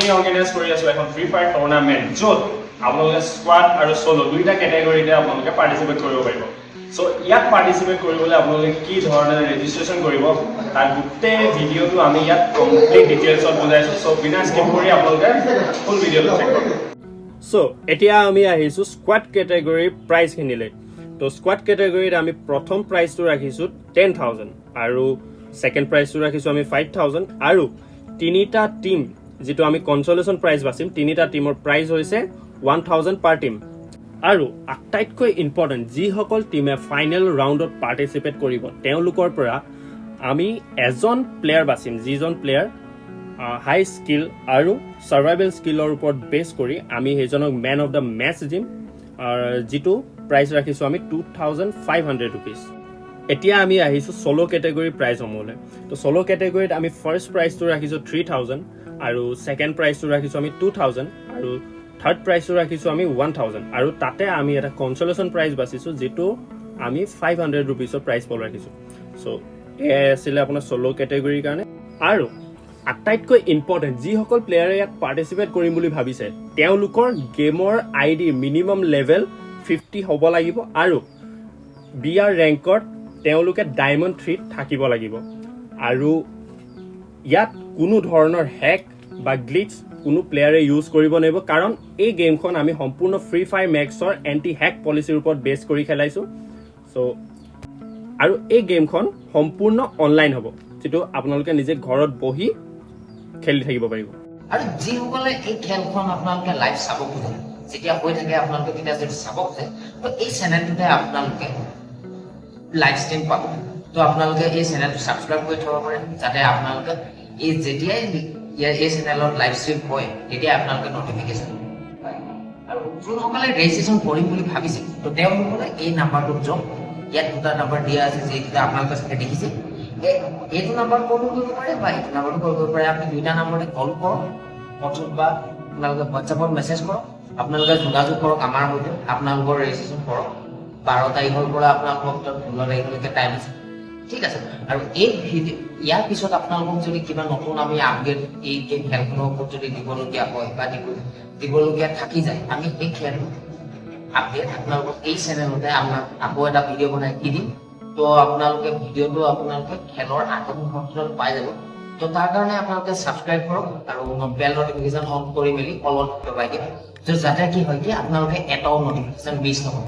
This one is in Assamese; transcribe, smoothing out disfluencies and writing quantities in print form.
আমি অৰ্গেনাইজ কৰি আছো এখন ফ্ৰী ফায়াৰ টুৰ্ণামেণ্ট য'ত আপোনালোকে স্কোৱাড আৰু স'লো দুইটা কেটেগৰীতে আপোনালোকে পাৰ্টিচিপেট কৰিব পাৰিব। সো ইয়াত পাৰ্টিচিপেট কৰিবলৈ আপোনালোকে কি ধৰণে ৰেজিষ্ট্ৰেশ্যন কৰিব তাৰ গোটেই ভিডিঅ'টো আমি ইয়াত কমপ্লিট ডিটেইলছত বুজাইছোঁ। সো বিনা স্কিপ কৰি আপোনালোকে ফুল ভিডিঅ'টো চেক কৰিব। সো এতিয়া আমি আহিছোঁ স্কোৱাড কেটেগৰীৰ প্ৰাইজখিনিলৈ। তো স্কোৱাড কেটেগৰীত আমি প্ৰথম প্ৰাইজটো ৰাখিছোঁ 10,000 আৰু ছেকেণ্ড প্ৰাইজটো ৰাখিছোঁ আমি 5,000 আৰু তিনিটা টিম যিটো আমি কনচলেশ্যন প্ৰাইজ বাচিম, তিনিটা টিমৰ প্ৰাইজ হৈছে 1,000 পাৰ টিম। আৰু আটাইতকৈ ইম্পৰ্টেণ্ট, যিসকল টিমে ফাইনেল ৰাউণ্ডত পাৰ্টিচিপেট কৰিব তেওঁলোকৰ পৰা আমি এজন প্লেয়াৰ বাচিম, যিজন প্লেয়াৰ হাই স্কিল আৰু ছাৰ্ভাইভেল স্কিলৰ ওপৰত বেছ কৰি আমি সেইজনক মেন অফ দ্য মেচ দিম, যিটো প্ৰাইজ ৰাখিছোঁ আমি 2,500 ৰুপিজ। এতিয়া আমি আহিছোঁ চ'ল' কেটেগৰীৰ প্ৰাইজসমূহলৈ। তো চ'ল' কেটেগৰীত আমি ফাৰ্ষ্ট প্ৰাইজটো ৰাখিছোঁ 3,000 আৰু ছেকেণ্ড প্ৰাইজটো ৰাখিছোঁ আমি 2,000 আৰু থাৰ্ড প্ৰাইজটো ৰাখিছোঁ আমি 1,000 আৰু তাতে আমি এটা কনচলেশ্যন প্ৰাইজ বাচিছোঁ যিটো আমি 500 ৰুপিজৰ প্ৰাইজ পল ৰাখিছোঁ। চ' এয়াই আছিলে আপোনাৰ চ'ল' কেটেগৰীৰ কাৰণে। আৰু আটাইতকৈ ইম্পৰ্টেণ্ট, যিসকল প্লেয়াৰে ইয়াত পাৰ্টিচিপেট কৰিম বুলি ভাবিছে তেওঁলোকৰ গেমৰ ID মিনিমাম লেভেল 50 হ'ব লাগিব আৰু BR ৰেংকত তেওঁলোকে ডায়মণ্ড 3 থাকিব লাগিব। আৰু ইয়াত কোনো ধৰণৰ হেক বা গ্লিচ কোনো প্লেয়াৰে ইউজ কৰিব নোৱাৰিব, কাৰণ এই গেমখন আমি সম্পূৰ্ণ ফ্ৰী ফায়াৰ মেক্সৰ এণ্টি হেক পলিচিৰ ওপৰত বেছ কৰি খেলাইছোঁ। চ' আৰু এই গেমখন সম্পূৰ্ণ অনলাইন হ'ব, যিটো আপোনালোকে নিজে ঘৰত বহি খেলি থাকিব পাৰিব। আৰু যিসকলে এই খেলখন আপোনালোকে লাইভ চাব খোজে, যেতিয়া হৈ থাকে আপোনালোকে তেতিয়া যদি চাব খোজে, তো এই চেনেলটোতে আপোনালোকে লাইভ ষ্ট্ৰীম পাব। তো আপোনালোকে এই চেনেলটো ছাবস্ক্ৰাইব কৰি থব পাৰে, যাতে আপোনালোকে এই যেতিয়াই এই চেনেলত লাইভ ষ্ট্ৰীম হয় তেতিয়া আপোনালোকে নটিফিকেশ্যন পায়। আৰু যোনসকলে ৰেজিষ্ট্ৰেশ্যন কৰিম বুলি ভাবিছে তো তেওঁলোকে এই নাম্বাৰটোত যাওক। ইয়াত দুটা নাম্বাৰ দিয়া আছে, যিকেইটা আপোনালোকে চাগে দেখিছে। এইটো নাম্বাৰ কলো কৰিব পাৰে বা এইটো নাম্বাৰটো কল কৰিব পাৰে। আপুনি দুইটা নাম্বাৰতে কল কৰক অথবা আপোনালোকে হোৱাটছএপত মেছেজ কৰক, আপোনালোকে যোগাযোগ কৰক আমাৰ সৈতে, আপোনালোকৰ ৰেজিষ্ট্ৰেশ্যন কৰক। 12 তাৰিখৰ পৰা আপোনালোকক 16 তাৰিখলৈকে টাইম আছে, ঠিক আছে। আৰু এই ইয়াৰ পিছত আপোনালোকক যদি কিবা নতুন আমি আপডেট এই খেলখনৰ ওপৰত যদি দিবলগীয়া হয় বা দিবলগীয়া থাকি যায়, আমি সেই খেল আপডেট আপোনালোকক এই চেনেলতে আপোনাক আকৌ এটা ভিডিঅ' বনাই দি দিম। তো আপোনালোকে ভিডিঅ'টো আপোনালোকে খেলৰ আগৰ মুহূৰ্তত পাই যাব। তো তাৰ কাৰণে আপোনালোকে ছাবস্ক্ৰাইব কৰক আৰু বেল নটিফিকেশ্যন অন কৰি মেলি অলপ দবাই দিয়ক, যাতে কি হয় কি আপোনালোকে এটাও নটিফিকেশ্যন মিছ নহয়।